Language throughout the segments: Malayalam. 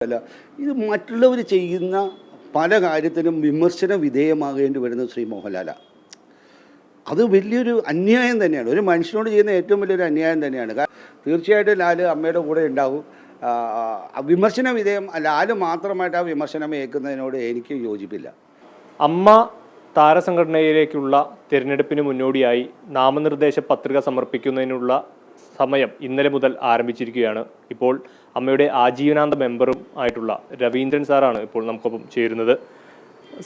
അല്ല, ഇത് മറ്റുള്ളവർ ചെയ്യുന്ന പല കാര്യത്തിനും വിമർശന വിധേയമാകേണ്ടി വരുന്നത് ശ്രീ മോഹൻലാലാണ്. അത് വലിയൊരു അന്യായം തന്നെയാണ്. ഒരു മനുഷ്യനോട് ചെയ്യുന്ന ഏറ്റവും വലിയൊരു അന്യായം തന്നെയാണ്. തീർച്ചയായിട്ടും ലാൽ അമ്മയുടെ കൂടെ ഉണ്ടാവും. വിമർശന വിധേയം ലാൽ മാത്രമായിട്ട് ആ വിമർശനം ഏൽക്കുന്നതിനോട് എനിക്ക് യോജിപ്പില്ല. അമ്മ താരസംഘടനയിലേക്കുള്ള തിരഞ്ഞെടുപ്പിന് മുന്നോടിയായി നാമനിർദ്ദേശ പത്രിക സമർപ്പിക്കുന്നതിനുള്ള സമയം ഇന്നലെ മുതൽ ആരംഭിച്ചിരിക്കുകയാണ്. ഇപ്പോൾ അമ്മയുടെ ആജീവനാന്ത മെമ്പറും ആയിട്ടുള്ള രവീന്ദ്രൻ സാറാണ് ഇപ്പോൾ നമുക്കൊപ്പം ചേരുന്നത്.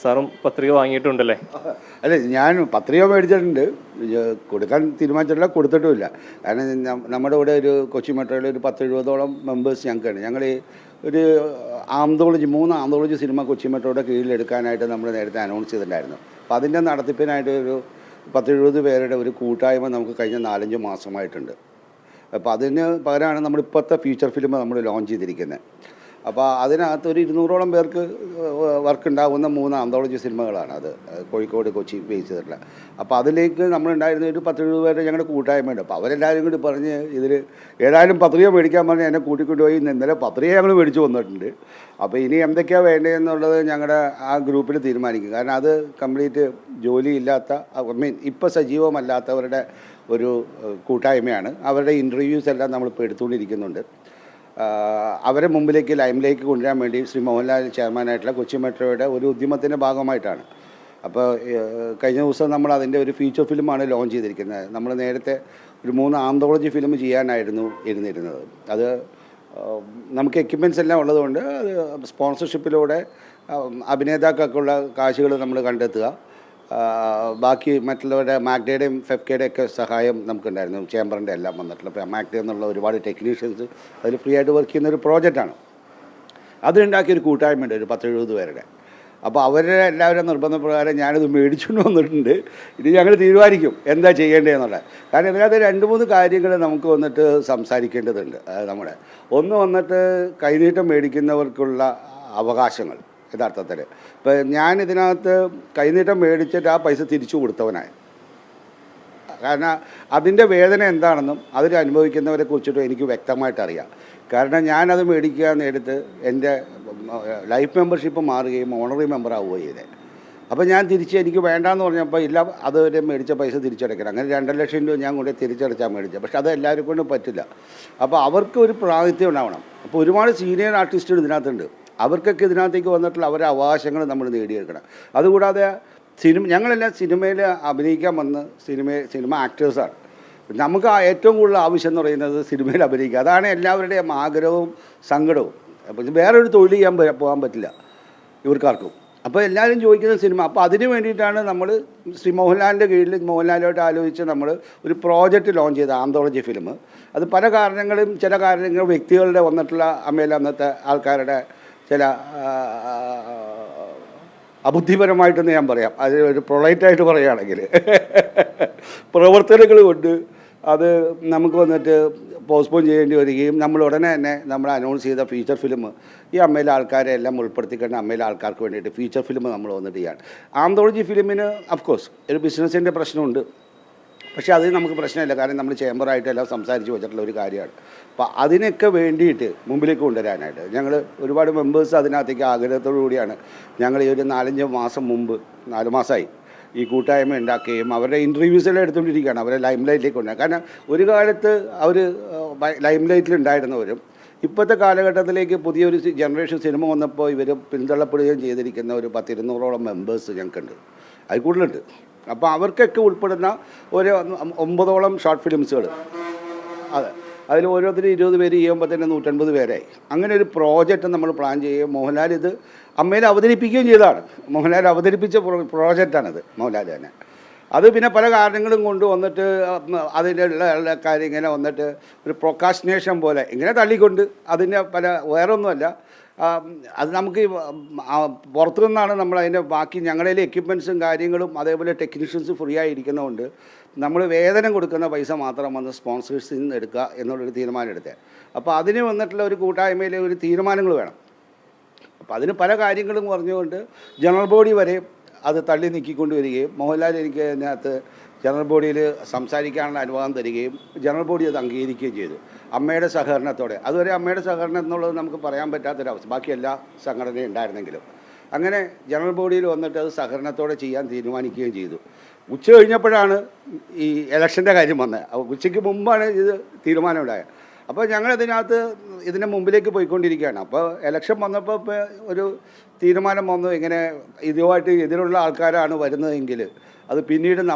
സാറും പത്രിക വാങ്ങിയിട്ടുണ്ടല്ലേ? അല്ല, ഞാൻ പത്രിക മേടിച്ചിട്ടുണ്ട്. കൊടുക്കാൻ തീരുമാനിച്ചിട്ടില്ല, കൊടുത്തിട്ടുമില്ല. കാരണം നമ്മുടെ ഇവിടെ ഒരു കൊച്ചി മെട്രോയിൽ ഒരു 10-70ഓളം മെമ്പേഴ്സ് ഞങ്ങൾക്കാണ്. ഞങ്ങൾ ഒരു ആന്തോളജി 3 ആന്തോളജി സിനിമ കൊച്ചി മെട്രോയുടെ കീഴിലെടുക്കാനായിട്ട് നമ്മൾ നേരത്തെ അനൗൺസ് ചെയ്തിട്ടുണ്ടായിരുന്നു. അപ്പോൾ അതിൻ്റെ നടത്തിപ്പിനായിട്ട് ഒരു 10-70 പേരുടെ ഒരു കൂട്ടായ്മ നമുക്ക് കഴിഞ്ഞ 4-5 മാസമായിട്ടുണ്ട്. അപ്പോൾ അതിന് പകരമാണ് നമ്മളിപ്പോഴത്തെ ഫീച്ചർ ഫിലിം നമ്മൾ ലോഞ്ച് ചെയ്തിരിക്കുന്നത്. അപ്പോൾ അതിനകത്ത് ഒരു 200ഓളം പേർക്ക് വർക്ക് ഉണ്ടാകുന്ന 3 ആന്തോളജി സിനിമകളാണ് അത്, കോഴിക്കോട് കൊച്ചി ബേസ് ചെയ്തിട്ടുള്ള. അപ്പോൾ അതിലേക്ക് നമ്മളുണ്ടായിരുന്ന ഒരു 10-70 പേരുടെ ഞങ്ങളുടെ കൂട്ടായ്മയുണ്ട്. അപ്പോൾ അവരെല്ലാവരും കൂടി പറഞ്ഞ് ഇതിൽ ഏതായാലും പത്രിക മേടിക്കാൻ പറഞ്ഞ് എന്നെ കൂട്ടിക്കൊണ്ടുപോയി. ഇന്നലെ പത്രിക ഞങ്ങൾ മേടിച്ച് വന്നിട്ടുണ്ട്. അപ്പോൾ ഇനി എന്തൊക്കെയാണ് വേണ്ടതെന്നുള്ളത് ഞങ്ങളുടെ ആ ഗ്രൂപ്പിൽ തീരുമാനിക്കും. കാരണം അത് കംപ്ലീറ്റ് ജോലിയില്ലാത്ത, ഇപ്പോൾ സജീവമല്ലാത്തവരുടെ ഒരു കൂട്ടായ്മയാണ്. അവരുടെ ഇൻ്റർവ്യൂസ് എല്ലാം നമ്മളിപ്പോൾ എടുത്തുകൊണ്ടിരിക്കുന്നുണ്ട്. അവരെ മുമ്പിലേക്ക് ലൈമിലേക്ക് കൊണ്ടുവരാൻ വേണ്ടി ശ്രീ മോഹൻലാൽ ചെയർമാനായിട്ടുള്ള കൊച്ചി മെട്രോയുടെ ഒരു ഉദ്യമത്തിൻ്റെ ഭാഗമായിട്ടാണ്. അപ്പോൾ കഴിഞ്ഞ ദിവസം നമ്മൾ അതിൻ്റെ ഒരു ഫീച്ചർ ഫിലിമാണ് ലോഞ്ച് ചെയ്തിരിക്കുന്നത്. നമ്മൾ നേരത്തെ ഒരു 3 ആന്തോളജി ഫിലിം ചെയ്യാനായിരുന്നു ഇരുന്നിരുന്നത്. അത് നമുക്ക് എക്യുപ്മെൻറ്റ്സ് എല്ലാം ഉള്ളതുകൊണ്ട് അത് സ്പോൺസർഷിപ്പിലൂടെ അഭിനേതാക്കൾക്കുള്ള കാശുകൾ നമ്മൾ കണ്ടെത്തുക. ബാക്കി മറ്റുള്ളവരുടെ മാഗ്ഡയുടെയും ഫെഫ്കയുടെയും ഒക്കെ സഹായം നമുക്കുണ്ടായിരുന്നു. ചേംബറിൻ്റെ എല്ലാം വന്നിട്ടുള്ള. ഇപ്പോൾ മാഗ്ഡ എന്നുള്ള ഒരുപാട് ടെക്നീഷ്യൻസ് അതിൽ ഫ്രീ ആയിട്ട് വർക്ക് ചെയ്യുന്ന ഒരു പ്രോജക്റ്റാണ്. അതിനുണ്ടാക്കിയൊരു കൂട്ടായ്മയുണ്ട്, ഒരു 10-70 പേരുടെ. അപ്പോൾ അവരുടെ എല്ലാവരും നിർബന്ധപ്രകാരം ഞാനത് മേടിച്ചുകൊണ്ട് വന്നിട്ടുണ്ട്. ഇനി ഞങ്ങൾ തീരുമാനിക്കും എന്താ ചെയ്യേണ്ടതെന്നുള്ളത്. കാരണം ഇതിനകത്ത് 2-3 കാര്യങ്ങൾ നമുക്ക് വന്നിട്ട് സംസാരിക്കേണ്ടതുണ്ട്. നമ്മുടെ ഒന്ന് വന്നിട്ട് കൈനീട്ടം മേടിക്കുന്നവർക്കുള്ള അവകാശങ്ങൾ. യഥാർത്ഥത്തിൽ ഇപ്പം ഞാൻ ഇതിനകത്ത് കൈനീട്ടം മേടിച്ചിട്ട് ആ പൈസ തിരിച്ചു കൊടുത്തവനായി. കാരണം അതിൻ്റെ വേദന എന്താണെന്നും അതിൽ അനുഭവിക്കുന്നവരെ കുറിച്ചിട്ടും എനിക്ക് വ്യക്തമായിട്ട് അറിയാം. കാരണം ഞാനത് മേടിക്കുക നേരത്ത് എൻ്റെ ലൈഫ് മെമ്പർഷിപ്പ് മാറുകയും ഓണറി മെമ്പർ ആവുകയും ചെയ്തേ. അപ്പോൾ ഞാൻ എനിക്ക് വേണ്ടാന്ന് പറഞ്ഞപ്പോൾ ഇല്ല, അതുവരെ മേടിച്ച പൈസ തിരിച്ചടയ്ക്കണം. അങ്ങനെ 2 ലക്ഷം രൂപ ഞാൻ കൊണ്ട് തിരിച്ചടച്ചാൽ മേടിച്ചത്. പക്ഷെ അത് എല്ലാവരും കൊണ്ടും പറ്റില്ല. അപ്പോൾ അവർക്ക് ഒരു പ്രാതിനിധ്യം ഉണ്ടാവണം. അപ്പോൾ ഒരുപാട് സീനിയർ ആർട്ടിസ്റ്റുകൾ ഇതിനകത്തുണ്ട്. അവർക്കൊക്കെ ഇതിനകത്തേക്ക് വന്നിട്ടുള്ള അവരുടെ അവകാശങ്ങൾ നമ്മൾ നേടിയെടുക്കണം. അതുകൂടാതെ ഞങ്ങളെല്ലാം സിനിമയിൽ അഭിനയിക്കാൻ വന്ന് സിനിമ ആക്ടേഴ്സാണ്. നമുക്ക് ഏറ്റവും കൂടുതൽ ആവശ്യം എന്ന് പറയുന്നത് സിനിമയിൽ അഭിനയിക്കുക. അതാണ് എല്ലാവരുടെയും ആഗ്രഹവും സങ്കടവും. അപ്പോൾ വേറൊരു തൊഴിൽ ചെയ്യാൻ പോകാൻ പറ്റില്ല ഇവർക്കാർക്കും. അപ്പോൾ എല്ലാവരും ചോദിക്കുന്ന സിനിമ. അപ്പോൾ അതിന് വേണ്ടിയിട്ടാണ് നമ്മൾ ശ്രീ മോഹൻലാലിൻ്റെ കീഴിൽ മോഹൻലാലുമായിട്ട് ആലോചിച്ച് നമ്മൾ ഒരു പ്രോജക്റ്റ് ലോഞ്ച് ചെയ്ത ആന്തോളജി ഫിലിം. അത് പല കാരണങ്ങളും, ചില കാര്യങ്ങൾ വ്യക്തികളുടെ വന്നിട്ടുള്ള അമ്മയിൽ അന്നത്തെ ആൾക്കാരുടെ ചില അബുദ്ധിപരമായിട്ടെന്ന് ഞാൻ പറയാം, അത് ഒരു പ്രൊളൈറ്റായിട്ട് പറയുകയാണെങ്കിൽ പ്രവർത്തനങ്ങൾ കൊണ്ട് അത് നമുക്ക് വന്നിട്ട് പോസ്റ്റ്പോൺ ചെയ്യേണ്ടി വരികയും നമ്മൾ ഉടനെ തന്നെ നമ്മൾ അനൗൺസ് ചെയ്ത ഫീച്ചർ ഫിലിം ഈ അമ്മയിലെ ആൾക്കാരെ എല്ലാം ഉൾപ്പെടുത്തിക്കൊണ്ട് അമ്മയിലെ ആൾക്കാർക്ക് വേണ്ടിയിട്ട് ഫീച്ചർ ഫിലിം നമ്മൾ വന്നിട്ട് ചെയ്യാണ്. ആന്തോളജി ഫിലിമിന് അഫ്കോഴ്സ് ഒരു ബിസിനസ്സിൻ്റെ പ്രശ്നമുണ്ട്. പക്ഷേ അത് നമുക്ക് പ്രശ്നമില്ല. കാരണം നമ്മൾ ചേംബറായിട്ടെല്ലാം സംസാരിച്ച് വെച്ചിട്ടുള്ള ഒരു കാര്യമാണ്. അപ്പോൾ അതിനൊക്കെ വേണ്ടിയിട്ട് മുമ്പിലേക്ക് കൊണ്ടുവരാനായിട്ട് ഞങ്ങൾ ഒരുപാട് മെമ്പേഴ്സ് അതിനകത്തേക്ക് ആഗ്രഹത്തോടു കൂടിയാണ് ഞങ്ങൾ ഈ ഒരു 4-5 മാസം മുമ്പ്, 4 മാസമായി ഈ കൂട്ടായ്മ ഉണ്ടാക്കുകയും അവരുടെ ഇൻ്റർവ്യൂസെല്ലാം എടുത്തുകൊണ്ടിരിക്കുകയാണ്. അവരെ ലൈം ലൈറ്റിലേക്ക് കൊണ്ടുവരാൻ. കാരണം ഒരു കാലത്ത് അവർ ലൈം ലൈറ്റിലുണ്ടായിരുന്നവരും ഇപ്പോഴത്തെ കാലഘട്ടത്തിലേക്ക് പുതിയൊരു ജനറേഷൻ സിനിമ വന്നപ്പോൾ ഇവർ പിന്തള്ളപ്പെടുകയും ചെയ്തിരിക്കുന്ന ഒരു 10-200ഓളം മെമ്പേഴ്സ് ഞങ്ങൾക്കുണ്ട്. അത് കൂടുതലുണ്ട്. അപ്പോൾ അവർക്കൊക്കെ ഉൾപ്പെടുന്ന ഒരു 9ഓളം ഷോർട്ട് ഫിലിംസുകൾ. അതെ, അതിൽ ഓരോരുത്തരും 20 പേര് ചെയ്യുമ്പോൾ തന്നെ 150 പേരായി. അങ്ങനെ ഒരു പ്രോജക്റ്റ് നമ്മൾ പ്ലാൻ ചെയ്യുകയും മോഹൻലാൽ ഇത് അമ്മയിൽ അവതരിപ്പിക്കുകയും ചെയ്തതാണ്. മോഹൻലാൽ അവതരിപ്പിച്ച പ്രോജക്റ്റാണിത്, മോഹൻലാൽ തന്നെ. അത് പിന്നെ പല കാരണങ്ങളും കൊണ്ട് വന്നിട്ട് അതിലുള്ള കാര്യം ഇങ്ങനെ വന്നിട്ട് ഒരു പ്രൊക്കാസ്റ്റിനേഷൻ പോലെ ഇങ്ങനെ തള്ളിക്കൊണ്ട് അതിൻ്റെ പല വേറൊന്നുമല്ല. അത് നമുക്ക് പുറത്തു നിന്നാണ് നമ്മൾ അതിൻ്റെ ബാക്കി ഞങ്ങളുടെ എക്യുപ്മെൻറ്റ്സും കാര്യങ്ങളും അതേപോലെ ടെക്നീഷ്യൻസ് ഫ്രീ ആയിരിക്കുന്നതുകൊണ്ട് നമ്മൾ വേതനം കൊടുക്കുന്ന പൈസ മാത്രം വന്ന് സ്പോൺസേഴ്സിൽ നിന്ന് എടുക്കുക എന്നുള്ളൊരു തീരുമാനം എടുത്തത്. അപ്പോൾ അതിന് വന്നിട്ടുള്ള ഒരു കൂട്ടായ്മയിലെ ഒരു തീരുമാനങ്ങൾ വേണം. അപ്പോൾ അതിന് പല കാര്യങ്ങളും പറഞ്ഞുകൊണ്ട് ജനറൽ ബോഡി വരെ അത് തള്ളി നീക്കിക്കൊണ്ടുവരികയും മോഹൻലാൽ എനിക്ക് അതിനകത്ത് ജനറൽ ബോഡിയിൽ സംസാരിക്കാനുള്ള അനുവാദം തരികയും ജനറൽ ബോഡി അത് അംഗീകരിക്കുകയും ചെയ്തു. അമ്മയുടെ സഹകരണത്തോടെ. അതുവരെ അമ്മയുടെ സഹകരണം എന്നുള്ളത് നമുക്ക് പറയാൻ പറ്റാത്തൊരവസ്ഥ, ബാക്കി എല്ലാ സംഘടനയും ഉണ്ടായിരുന്നെങ്കിലും. അങ്ങനെ ജനറൽ ബോഡിയിൽ വന്നിട്ട് അത് സഹകരണത്തോടെ ചെയ്യാൻ തീരുമാനിക്കുകയും ചെയ്തു. ഉച്ച കഴിഞ്ഞപ്പോഴാണ് ഈ ഇലക്ഷൻ്റെ കാര്യം വന്നത്. ഉച്ചയ്ക്ക് മുമ്പാണ് ഇത് തീരുമാനമുണ്ടായത്. അപ്പോൾ ഞങ്ങളിതിനകത്ത് ഇതിൻ്റെ മുമ്പിലേക്ക് പോയിക്കൊണ്ടിരിക്കുകയാണ്. അപ്പോൾ ഇലക്ഷൻ വന്നപ്പോൾ ഇപ്പോൾ ഒരു തീരുമാനം വന്നു, ഇങ്ങനെ ഇതുമായിട്ട് എതിരുള്ള ആൾക്കാരാണ് വരുന്നതെങ്കിൽ അത് പിന്നീടും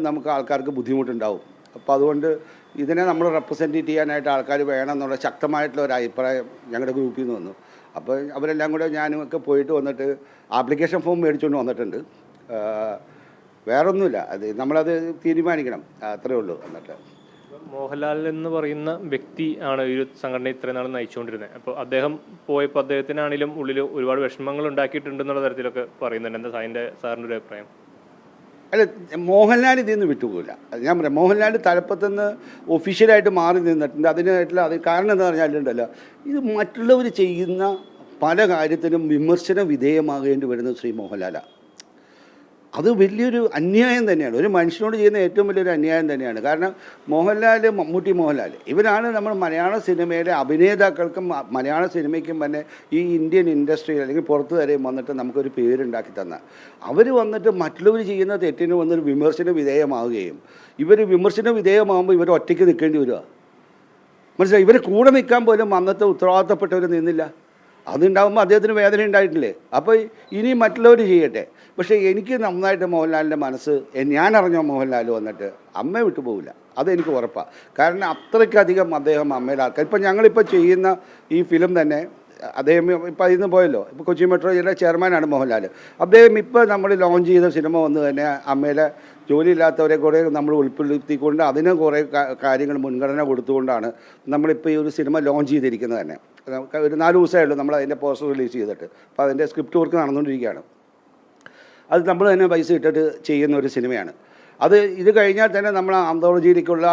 നമുക്ക് ആൾക്കാർക്ക് ബുദ്ധിമുട്ടുണ്ടാവും. അപ്പോൾ അതുകൊണ്ട് ഇതിനെ നമ്മൾ റെപ്രസെൻറ്റ് ചെയ്യാനായിട്ട് ആൾക്കാർ വേണമെന്നുള്ള ശക്തമായിട്ടുള്ള ഒരു അഭിപ്രായം ഞങ്ങളുടെ ഗ്രൂപ്പിൽ നിന്ന് വന്നു. അപ്പോൾ അവരെല്ലാം കൂടെ ഞാനും ഒക്കെ പോയിട്ട് വന്നിട്ട് ആപ്ലിക്കേഷൻ ഫോം മേടിച്ചുകൊണ്ട് വന്നിട്ടുണ്ട്. വേറൊന്നുമില്ല, അത് നമ്മളത് തീരുമാനിക്കണം, അത്രേ ഉള്ളൂ. എന്നിട്ട് മോഹൻലാൽ എന്ന് പറയുന്ന വ്യക്തി ആണ് ഈ ഒരു സംഘടന ഇത്രയും നാൾ നയിച്ചുകൊണ്ടിരുന്നത്. അപ്പോൾ അദ്ദേഹം പോയപ്പോൾ അദ്ദേഹത്തിനാണെങ്കിലും ഉള്ളിൽ ഒരുപാട് വിഷമങ്ങൾ ഉണ്ടാക്കിയിട്ടുണ്ടെന്നുള്ള തരത്തിലൊക്കെ പറയുന്നുണ്ട്. എന്താ സാറിൻ്റെ ഒരു അഭിപ്രായം? അല്ല, മോഹൻലാൽ ഇതിൽ നിന്ന് വിട്ടുപോകില്ല. ഞാൻ പറയാം, മോഹൻലാൽ തലപ്പത്തുനിന്ന് ഒഫീഷ്യലായിട്ട് മാറി നിന്നിട്ടുണ്ട്. അതിനായിട്ടുള്ള കാരണം എന്താ പറഞ്ഞാലുണ്ടല്ലോ, ഇത് മറ്റുള്ളവർ ചെയ്യുന്ന പല കാര്യത്തിനും വിമർശന വിധേയമാകേണ്ടി വരുന്നത് ശ്രീ മോഹൻലാലാണ്. അത് വലിയൊരു അന്യായം തന്നെയാണ്, ഒരു മനുഷ്യനോട് ചെയ്യുന്ന ഏറ്റവും വലിയൊരു അന്യായം തന്നെയാണ്. കാരണം മമ്മൂട്ടി മോഹൻലാൽ ഇവരാണ് നമ്മൾ മലയാള സിനിമയിലെ അഭിനേതാക്കൾക്കും മലയാള സിനിമയ്ക്കും തന്നെ ഈ ഇന്ത്യൻ ഇൻഡസ്ട്രിയിൽ അല്ലെങ്കിൽ പുറത്ത് വരെയും വന്നിട്ട് നമുക്കൊരു പേരുണ്ടാക്കി തന്ന അവർ വന്നിട്ട് മറ്റുള്ളവർ ചെയ്യുന്ന തെറ്റിന് വന്നൊരു വിമർശന വിധേയമാവുകയും ഇവർ വിമർശന വിധേയമാകുമ്പോൾ ഇവർ ഒറ്റയ്ക്ക് നിൽക്കേണ്ടി വരിക. മനസ്സിലായി? ഇവർ കൂടെ നിൽക്കാൻ പോലും അന്നത്തെ ഉത്തരവാദിത്തപ്പെട്ടവർ നിന്നില്ല. അതുണ്ടാകുമ്പോൾ അദ്ദേഹത്തിന് വേദന ഉണ്ടായിട്ടില്ലേ? അപ്പോൾ ഇനി മറ്റുള്ളവർ ചെയ്യട്ടെ. പക്ഷേ എനിക്ക് നന്നായിട്ട് മോഹൻലാലിൻ്റെ മനസ്സ്, ഞാൻ അറിഞ്ഞ മോഹൻലാൽ വന്നിട്ട് അമ്മയെ വിട്ടു പോകില്ല, അതെനിക്ക് ഉറപ്പാണ്. കാരണം അത്രയ്ക്കധികം അദ്ദേഹം അമ്മയുടെ ആൾക്കാർ. ഇപ്പം ഞങ്ങളിപ്പോൾ ചെയ്യുന്ന ഈ ഫിലിം തന്നെ അദ്ദേഹം ഇപ്പം അതിൽ നിന്ന് പോയല്ലോ, ഇപ്പോൾ കൊച്ചി മെട്രോയുടെ ചെയർമാനാണ് മോഹൻലാൽ. അദ്ദേഹം ഇപ്പോൾ നമ്മൾ ലോഞ്ച് ചെയ്ത സിനിമ വന്ന് തന്നെ അമ്മയിലെ ജോലിയില്ലാത്തവരെ കൂടെ നമ്മൾ ഉൾപ്പെടുത്തിക്കൊണ്ട് അതിന് കുറേ കാര്യങ്ങൾ മുൻഗണന കൊടുത്തുകൊണ്ടാണ് നമ്മളിപ്പോൾ ഈ ഒരു സിനിമ ലോഞ്ച് ചെയ്തിരിക്കുന്നത് തന്നെ. ഒരു 4 ദിവസമായുള്ളൂ നമ്മൾ അതിൻ്റെ പോസ്റ്റർ റിലീസ് ചെയ്തിട്ട്. അപ്പോൾ അതിൻ്റെ സ്ക്രിപ്റ്റ് വർക്ക് നടന്നുകൊണ്ടിരിക്കുകയാണ്. അത് നമ്മൾ തന്നെ പൈസ ഇട്ടിട്ട് ചെയ്യുന്ന ഒരു സിനിമയാണ്. ഇത് കഴിഞ്ഞാൽ തന്നെ നമ്മൾ ആന്തോളജിയിലേക്കുള്ള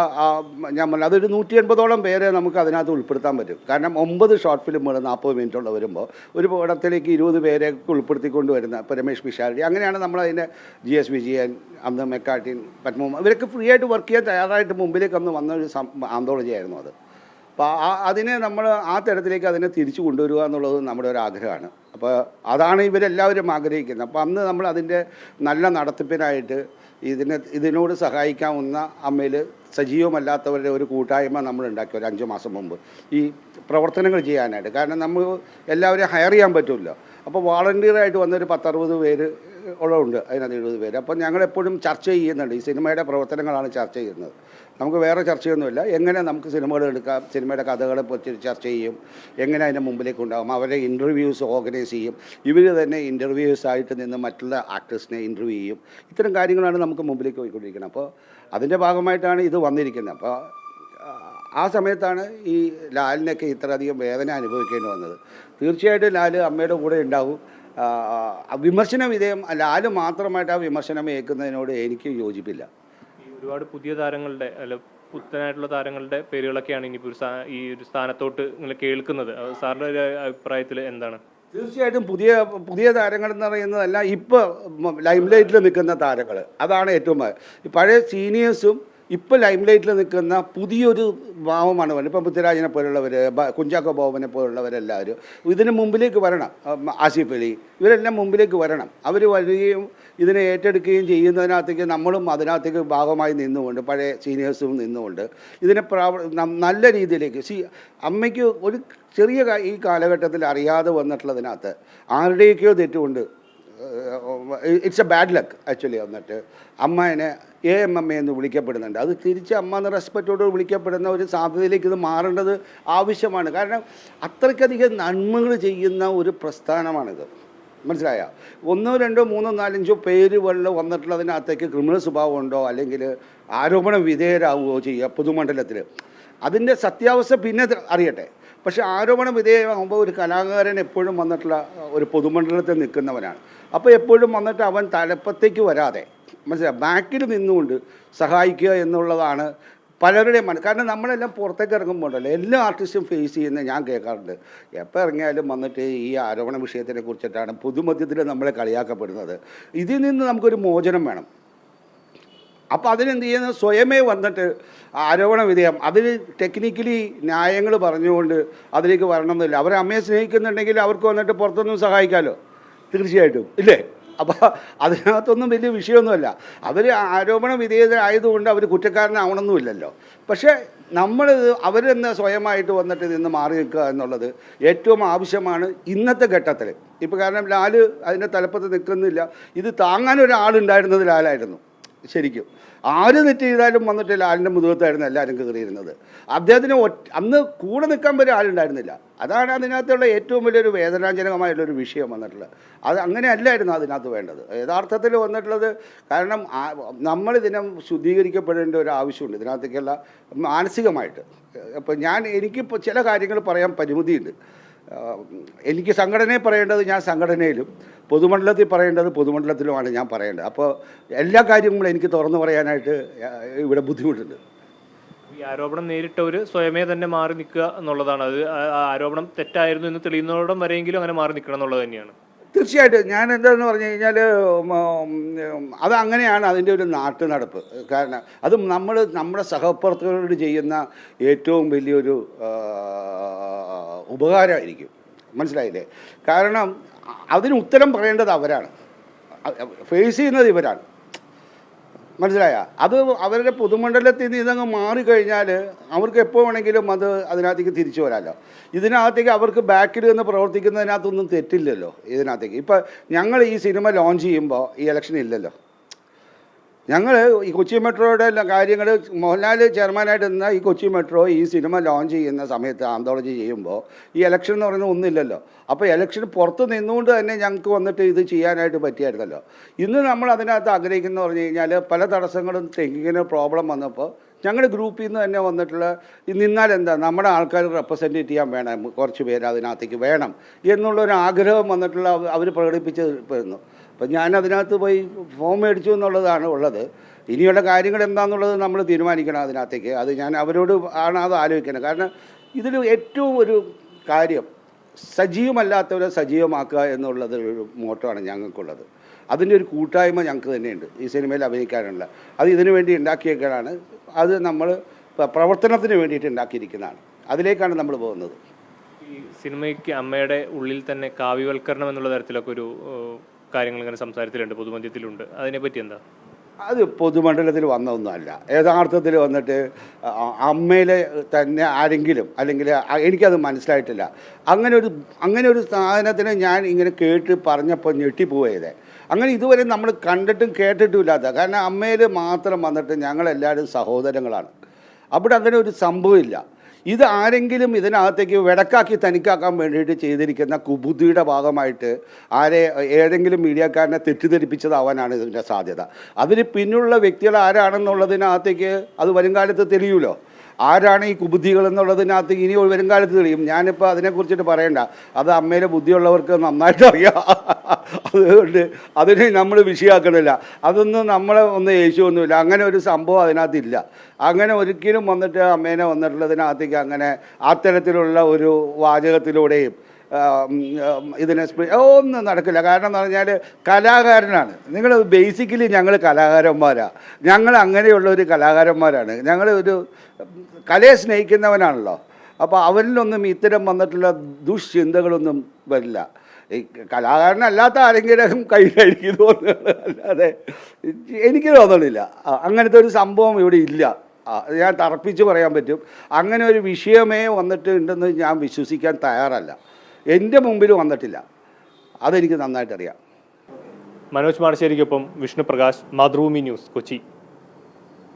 ഞാൻ പറഞ്ഞ അതൊരു 180ഓളം പേരെ നമുക്ക് അതിനകത്ത് ഉൾപ്പെടുത്താൻ പറ്റും. കാരണം 9 ഷോർട്ട് ഫിലിമുകൾ 40 മിനിറ്റുള്ള വരുമ്പോൾ ഒരു പടത്തിലേക്ക് 20 പേരെ ഉൾപ്പെടുത്തിക്കൊണ്ട് വരുന്ന ഇപ്പോൾ രമേഷ് പിഷാരടി, അങ്ങനെയാണ് നമ്മളതിൻ്റെ GS വിജയൻ, അന്ന് മെക്കാട്ടിൻ, പത്മകുമാർ, ഇവരൊക്കെ ഫ്രീ ആയിട്ട് വർക്ക് ചെയ്യാൻ തയ്യാറായിട്ട് മുമ്പിലേക്ക് വന്ന ഒരു ആന്തോളജി ആയിരുന്നു അത്. അപ്പോൾ അതിനെ നമ്മൾ ആ തരത്തിലേക്ക് അതിനെ തിരിച്ചു കൊണ്ടുവരിക എന്നുള്ളത് നമ്മുടെ ഒരു ആഗ്രഹമാണ്. അപ്പോൾ അതാണ് ഇവരെല്ലാവരും ആഗ്രഹിക്കുന്നത്. അപ്പോൾ അന്ന് നമ്മൾ അതിൻ്റെ നല്ല നടത്തിപ്പിനായിട്ട് ഇതിനോട് സഹായിക്കാവുന്ന അമ്മയിൽ സജീവമല്ലാത്തവരുടെ ഒരു കൂട്ടായ്മ നമ്മൾ ഉണ്ടാക്കി ഒരു 5 മാസം മുമ്പ് ഈ പ്രവർത്തനങ്ങൾ ചെയ്യാനായിട്ട്. കാരണം നമ്മൾ എല്ലാവരെയും ഹയർ ചെയ്യാൻ പറ്റില്ല. അപ്പോൾ വോളണ്ടിയറായിട്ട് വന്നൊരു 10-60 പേര് ഉള്ളതുണ്ട്, അതിനകത്ത് 70 പേര്. അപ്പോൾ ഞങ്ങളെപ്പോഴും ചർച്ച ചെയ്യുന്നുണ്ട്, ഈ സിനിമയുടെ പ്രവർത്തനങ്ങളാണ് ചർച്ച ചെയ്യുന്നത്. നമുക്ക് വേറെ ചർച്ചയൊന്നുമില്ല. എങ്ങനെ നമുക്ക് സിനിമകൾ എടുക്കാം, സിനിമയുടെ കഥകളെ പറ്റി ചർച്ച ചെയ്യും, എങ്ങനെ അതിൻ്റെ മുമ്പിലേക്ക് ഉണ്ടാകും, അവരെ ഇൻ്റർവ്യൂസ് ഓർഗനൈസ് ചെയ്യും, ഇവർ തന്നെ ഇൻ്റർവ്യൂസായിട്ട് നിന്ന് മറ്റുള്ള ആക്ടേഴ്സിനെ ഇൻ്റർവ്യൂ ചെയ്യും. ഇത്തരം കാര്യങ്ങളാണ് നമുക്ക് മുമ്പിലേക്ക് പോയിക്കൊണ്ടിരിക്കുന്നത്. അപ്പോൾ അതിൻ്റെ ഭാഗമായിട്ടാണ് ഇത് വന്നിരിക്കുന്നത്. അപ്പോൾ ആ സമയത്താണ് ഈ ലാലിനൊക്കെ ഇത്രയധികം വേദന അനുഭവിക്കേണ്ടി വന്നത്. തീർച്ചയായിട്ടും ലാൽ അമ്മയുടെ കൂടെ ഉണ്ടാവും. വിമർശന വിധേയം ലാൽ മാത്രമായിട്ട് ആ വിമർശനം ഏൽക്കുന്നതിനോട് എനിക്ക് യോജിപ്പില്ല. ഒരുപാട് പുതിയ താരങ്ങളുടെ പുത്തനായിട്ടുള്ള താരങ്ങളുടെ പേരുകളൊക്കെയാണ് ഇനിയിപ്പോൾ ഈ ഒരു സ്ഥാനത്തോട്ട് നിങ്ങൾ കേൾക്കുന്നത്. സാറിൻ്റെ ഒരു അഭിപ്രായത്തിൽ എന്താണ്? തീർച്ചയായിട്ടും പുതിയ താരങ്ങൾ എന്ന് പറയുന്നതല്ല, ഇപ്പോൾ ലൈം ലൈറ്റിൽ നിൽക്കുന്ന താരങ്ങൾ, അതാണ് ഏറ്റവും പഴയ സീനിയേഴ്സും ഇപ്പോൾ ലൈം ലൈറ്റിൽ നിൽക്കുന്ന പുതിയൊരു ഭാവമാണ് പറയുന്നത്. ഇപ്പം പൃഥ്വിരാജിനെ പോലുള്ളവർ, കുഞ്ചാക്കോ ബോബനെ പോലുള്ളവരെല്ലാവരും ഇതിന് മുമ്പിലേക്ക് വരണം. ആസിഫ് അലി, ഇവരെല്ലാം മുമ്പിലേക്ക് വരണം. അവർ വരികയും ഇതിനെ ഏറ്റെടുക്കുകയും ചെയ്യുന്നതിനകത്തേക്ക് നമ്മളും അതിനകത്തേക്ക് ഭാഗമായി നിന്നുകൊണ്ട്, പഴയ സീനിയേഴ്സും നിന്നുകൊണ്ട് ഇതിനെ നല്ല രീതിയിലേക്ക് അമ്മയ്ക്ക് ഒരു ചെറിയ ഈ കാലഘട്ടത്തിൽ അറിയാതെ വന്നിട്ടുള്ളതിനകത്ത് ആരുടെയൊക്കെയോ തെറ്റുകൊണ്ട് it's a bad luck actually. വന്നിട്ട് അമ്മേനെ AMM എന്ന് വിളിക്കപ്പെടുന്നുണ്ട്. അത് തിരിച്ച് അമ്മ എന്ന റെസ്പെക്റ്റോട് വിളിക്കപ്പെടുന്ന ഒരു സാധ്യതയിലേക്ക് ഇത് മാറേണ്ടത് ആവശ്യമാണ്. കാരണം അത്രയ്ക്കധികം നന്മകൾ ചെയ്യുന്ന ഒരു പ്രസ്ഥാനമാണിത്. മനസ്സിലായ 1, 2, 3, 4, 5 പേര് വന്നിട്ടുള്ളതിനകത്തേക്ക് ക്രിമിനൽ സ്വഭാവം ഉണ്ടോ അല്ലെങ്കിൽ ആരോപണ വിധേയരാകുകയോ ചെയ്യുക പൊതുമണ്ഡലത്തിൽ, അതിൻ്റെ സത്യാവസ്ഥ പിന്നെ അറിയട്ടെ. പക്ഷേ ആരോപണ വിധേയമാകുമ്പോൾ ഒരു കലാകാരൻ എപ്പോഴും വന്നിട്ടുള്ള ഒരു പൊതുമണ്ഡലത്തിൽ നിൽക്കുന്നവനാണ്. അപ്പോൾ എപ്പോഴും വന്നിട്ട് അവൻ തലപ്പത്തേക്ക് വരാതെ മനസ്സിലായി ബാക്കിൽ നിന്നുകൊണ്ട് സഹായിക്കുക എന്നുള്ളതാണ് പലരുടെയും കാരണം നമ്മളെല്ലാം പുറത്തേക്ക് ഇറങ്ങുമ്പോഴല്ലോ എല്ലാ ആർട്ടിസ്റ്റും ഫേസ് ചെയ്യുന്ന ഞാൻ കേൾക്കാറുണ്ട്. എപ്പോൾ ഇറങ്ങിയാലും വന്നിട്ട് ഈ ആരോപണ വിഷയത്തിനെ കുറിച്ചിട്ടാണ് പൊതുമധ്യത്തിൽ നമ്മളെ കളിയാക്കപ്പെടുന്നത്. ഇതിൽ നിന്ന് നമുക്കൊരു മോചനം വേണം. അപ്പോൾ അതിനെന്ത് ചെയ്യുന്നത് സ്വയമേ വന്നിട്ട് ആരോപണ വിധേയം അതിന് ടെക്നിക്കലി ന്യായങ്ങൾ പറഞ്ഞുകൊണ്ട് അതിലേക്ക് വരണമെന്നില്ല. അവർ അമ്മയെ സ്നേഹിക്കുന്നുണ്ടെങ്കിൽ അവർക്ക് വന്നിട്ട് പുറത്തൊന്നും സഹായിക്കാമല്ലോ, തീർച്ചയായിട്ടും ഇല്ലേ? അപ്പോൾ അതിനകത്തൊന്നും വലിയ വിഷയമൊന്നുമല്ല. അവർ ആരോപണ വിധേയരായതുകൊണ്ട് അവർ കുറ്റക്കാരനാവണമെന്നുമില്ലല്ലോ. പക്ഷേ നമ്മൾ അവരെന്ന് സ്വയമായിട്ട് വന്നിട്ട് നിന്ന് മാറി നിൽക്കുക എന്നുള്ളത് ഏറ്റവും ആവശ്യമാണ് ഇന്നത്തെ ഘട്ടത്തിൽ. ഇപ്പോൾ കാരണം ലാല് അതിൻ്റെ തലപ്പത്ത് നിൽക്കുന്നില്ല. ഇത് താങ്ങാൻ ഒരാളുണ്ടായിരുന്നത് ലാലായിരുന്നു ശരിക്കും. ആര് തെറ്റ് ചെയ്താലും വന്നിട്ട് ലാലിൻ്റെ മുതുകത്തായിരുന്നു എല്ലാവരും കയറിയിരുന്നത്. അദ്ദേഹത്തിന് അന്ന് കൂടെ നിൽക്കാൻ വരെ ആളുണ്ടായിരുന്നില്ല. അതാണ് അതിനകത്തുള്ള ഏറ്റവും വലിയൊരു വേദനാജനകമായിട്ടുള്ളൊരു വിഷയം വന്നിട്ടുള്ളത്. അത് അങ്ങനെ അല്ലായിരുന്നു അതിനകത്ത് വേണ്ടത് യഥാർത്ഥത്തിൽ വന്നിട്ടുള്ളത്. കാരണം നമ്മളിതിനെ ശുദ്ധീകരിക്കപ്പെടേണ്ട ഒരു ആവശ്യമുണ്ട് ഇതിനകത്തേക്കുള്ള മാനസികമായിട്ട്. അപ്പോൾ എനിക്കിപ്പോൾ ചില കാര്യങ്ങൾ പറയാൻ പരിമിതിയുണ്ട്. എനിക്ക് സംഘടനയെ പറയേണ്ടത് ഞാൻ സംഘടനയിലും, പൊതുമണ്ഡലത്തിൽ പറയേണ്ടത് പൊതുമണ്ഡലത്തിലുമാണ് ഞാൻ പറയേണ്ടത്. അപ്പോൾ എല്ലാ കാര്യങ്ങളും എനിക്ക് തുറന്നു പറയാനായിട്ട് ഇവിടെ ബുദ്ധിമുട്ടുണ്ട്. ഈ ആരോപണം നേരിട്ടവർ സ്വയമേ തന്നെ മാറി നിൽക്കുക എന്നുള്ളതാണ്. അത് ആരോപണം തെറ്റായിരുന്നു എന്ന് തെളിയുന്നതോടം വരെയെങ്കിലും അങ്ങനെ മാറി നിൽക്കണം എന്നുള്ളത് തന്നെയാണ്. തീർച്ചയായിട്ടും ഞാൻ എന്താണെന്ന് പറഞ്ഞു കഴിഞ്ഞാൽ അത് അങ്ങനെയാണ് അതിൻ്റെ ഒരു നാട്ടു നടപ്പ്. കാരണം അത് നമ്മുടെ സഹപ്രവർത്തകരോട് ചെയ്യുന്ന ഏറ്റവും വലിയൊരു ഉപകാരമായിരിക്കും. മനസ്സിലായില്ലേ? കാരണം അതിന് ഉത്തരം പറയേണ്ടത് അവരാണ്, ഫേസ് ചെയ്യുന്നത് ഇവരാണ്. മനസ്സിലായ? അത് അവരുടെ പൊതുമണ്ഡലത്തിൽ നിന്ന് ഇതങ്ങ് മാറിക്കഴിഞ്ഞാൽ അവർക്ക് എപ്പോൾ വേണമെങ്കിലും അതിനകത്തേക്ക് തിരിച്ചു വരാമല്ലോ. ഇതിനകത്തേക്ക് അവർക്ക് ബാക്കിൽ നിന്ന് പ്രവർത്തിക്കുന്നതിനകത്തൊന്നും തെറ്റില്ലല്ലോ. ഇതിനകത്തേക്ക് ഇപ്പം ഞങ്ങൾ ഈ സിനിമ ലോഞ്ച് ചെയ്യുമ്പോൾ ഈ ഇലക്ഷൻ ഇല്ലല്ലോ. ഞങ്ങൾ ഈ കൊച്ചി മെട്രോയുടെ കാര്യങ്ങൾ മോഹൻലാൽ ചെയർമാനായിട്ട് നിന്ന ഈ കൊച്ചി മെട്രോ ഈ സിനിമ ലോഞ്ച് ചെയ്യുന്ന സമയത്ത് ആന്തോളജി ചെയ്യുമ്പോൾ ഈ ഇലക്ഷൻ എന്ന് പറയുന്നത് ഒന്നുമില്ലല്ലോ. അപ്പോൾ ഇലക്ഷൻ പുറത്ത് നിന്നുകൊണ്ട് തന്നെ ഞങ്ങൾക്ക് വന്നിട്ട് ഇത് ചെയ്യാനായിട്ട് പറ്റിയായിരുന്നല്ലോ. ഇന്ന് നമ്മൾ അതിനകത്ത് ആഗ്രഹിക്കുന്ന പറഞ്ഞു കഴിഞ്ഞാൽ പല തടസ്സങ്ങളും ടെക്കിങ്ങിന് പ്രോബ്ലം വന്നപ്പോൾ ഞങ്ങളുടെ ഗ്രൂപ്പിൽ നിന്ന് തന്നെ വന്നിട്ടുള്ള നിന്നാൽ എന്താ നമ്മുടെ ആൾക്കാർ റെപ്രസെൻറ്റേറ്റ് ചെയ്യാൻ വേണം, കുറച്ച് പേര് അതിനകത്തേക്ക് വേണം എന്നുള്ളൊരു ആഗ്രഹം വന്നിട്ടുള്ള അവർ പ്രകടിപ്പിച്ച് വരുന്നു. അപ്പം ഞാൻ അതിനകത്ത് പോയി ഫോം മേടിച്ചു എന്നുള്ളതാണ് ഉള്ളത്. ഇനിയുള്ള കാര്യങ്ങൾ എന്താണെന്നുള്ളത് നമ്മൾ തീരുമാനിക്കണം അതിനകത്തേക്ക്. അത് ഞാൻ അവരോട് ആണ് അത് ആലോചിക്കുന്നത്. കാരണം ഇതിൽ ഏറ്റവും ഒരു കാര്യം സജീവമല്ലാത്തവരെ സജീവമാക്കുക എന്നുള്ളത് ഒരു മോട്ടോയാണ് ഞങ്ങൾക്കുള്ളത്. അതിൻ്റെ ഒരു കൂട്ടായ്മ ഞങ്ങൾക്ക് തന്നെയുണ്ട് ഈ സിനിമയിൽ അഭിനയിക്കാനുള്ള. അത് ഇതിനു വേണ്ടി ഉണ്ടാക്കിയേക്കാനാണ്. അത് നമ്മൾ പ്രവർത്തനത്തിന് വേണ്ടിയിട്ട് ഉണ്ടാക്കിയിരിക്കുന്നതാണ്. അതിലേക്കാണ് നമ്മൾ പോകുന്നത്. ഈ സിനിമയ്ക്ക് അമ്മയുടെ ഉള്ളിൽ തന്നെ കാവ്യവൽക്കരണം എന്നുള്ള തരത്തിലൊക്കെ ഒരു കാര്യങ്ങൾ ഇങ്ങനെ സംസാരത്തിലുണ്ട്, പൊതുമധ്യത്തിലുണ്ട്. അതിനെപ്പറ്റി എന്താ? അത് പൊതുമണ്ഡലത്തിൽ വന്നതൊന്നുമല്ല. യഥാർത്ഥത്തിൽ വന്നിട്ട് അമ്മയിലെ തന്നെ ആരെങ്കിലും അല്ലെങ്കിൽ എനിക്കത് മനസ്സിലായിട്ടില്ല. അങ്ങനെ ഒരു സാധനത്തിന് ഞാൻ ഇങ്ങനെ കേട്ട് പറഞ്ഞപ്പോൾ ഞെട്ടിപ്പോയതേ. അങ്ങനെ ഇതുവരെ നമ്മൾ കണ്ടിട്ടും കേട്ടിട്ടും ഇല്ലാത്ത. കാരണം അമ്മയിൽ മാത്രം വന്നിട്ട് ഞങ്ങളെല്ലാവരും സഹോദരങ്ങളാണ്. അവിടെ അങ്ങനെ ഒരു സംഭവമില്ല. ഇത് ആരെങ്കിലും ഇതിനകത്തേക്ക് വെടക്കാക്കി തനിക്കാക്കാൻ വേണ്ടിയിട്ട് ചെയ്തിരിക്കുന്ന കുബുദ്ധിയുടെ ഭാഗമായിട്ട് ഏതെങ്കിലും മീഡിയക്കാരനെ തെറ്റിദ്ധരിപ്പിച്ചതാവാനാണ് ഇതിൻ്റെ സാധ്യത. അതിന് പിന്നുള്ള വ്യക്തികൾ ആരാണെന്നുള്ളതിനകത്തേക്ക് അത് വരുംകാലത്ത് തെളിയുമല്ലോ. ആരാണ് ഈ കുബുദ്ധികൾ എന്നുള്ളതിനകത്ത് ഇനി വരുംകാലത്ത് തെളിയും. ഞാനിപ്പോൾ അതിനെക്കുറിച്ചിട്ട് പറയണ്ട, അത് അമ്മയിലെ ബുദ്ധിയുള്ളവർക്ക് നന്നായിട്ട് അറിയാം. അതുകൊണ്ട് അതിനെ നമ്മൾ വിഷയമാക്കണില്ല. അതൊന്നും നമ്മളെ ഒന്ന് യേശുവൊന്നുമില്ല. അങ്ങനെ ഒരു സംഭവം അതിനകത്തില്ല. അങ്ങനെ ഒരിക്കലും വന്നിട്ട് അമ്മേനെ വന്നിട്ടുള്ളതിനകത്തേക്ക് അങ്ങനെ അത്തരത്തിലുള്ള ഒരു വാചകത്തിലൂടെയും ഇതിനെ ഒന്നും നടക്കില്ല. കാരണം എന്ന് പറഞ്ഞാൽ കലാകാരനാണ് നിങ്ങൾ. ബേസിക്കലി ഞങ്ങൾ കലാകാരന്മാരാണ്. ഞങ്ങൾ അങ്ങനെയുള്ള ഒരു കലാകാരന്മാരാണ്. ഞങ്ങൾ ഒരു കലയെ സ്നേഹിക്കുന്നവനാണല്ലോ. അപ്പോൾ അവരിലൊന്നും ഇത്തരം വന്നിട്ടുള്ള ദുഷ്ചിന്തകളൊന്നും വരില്ല. ഈ കലാകാരനല്ലാത്ത ആരെങ്കിലും കയ്യിലായിരിക്കും തോന്നുന്നത്, അല്ലാതെ എനിക്ക് തോന്നണില്ല. അങ്ങനത്തെ ഒരു സംഭവം ഇവിടെ ഇല്ല. ഞാൻ തറപ്പിച്ച് പറയാൻ പറ്റും. അങ്ങനെ ഒരു വിഷയമേ വന്നിട്ട് ഉണ്ടെന്ന് ഞാൻ വിശ്വസിക്കാൻ തയ്യാറല്ല. എൻ്റെ മുമ്പിൽ വന്നിട്ടില്ല. അതെനിക്ക് നന്നായിട്ടറിയാം. മനോജ് മാടശ്ശേരിക്കൊപ്പം വിഷ്ണു പ്രകാശ്, മാതൃഭൂമി ന്യൂസ്, കൊച്ചി.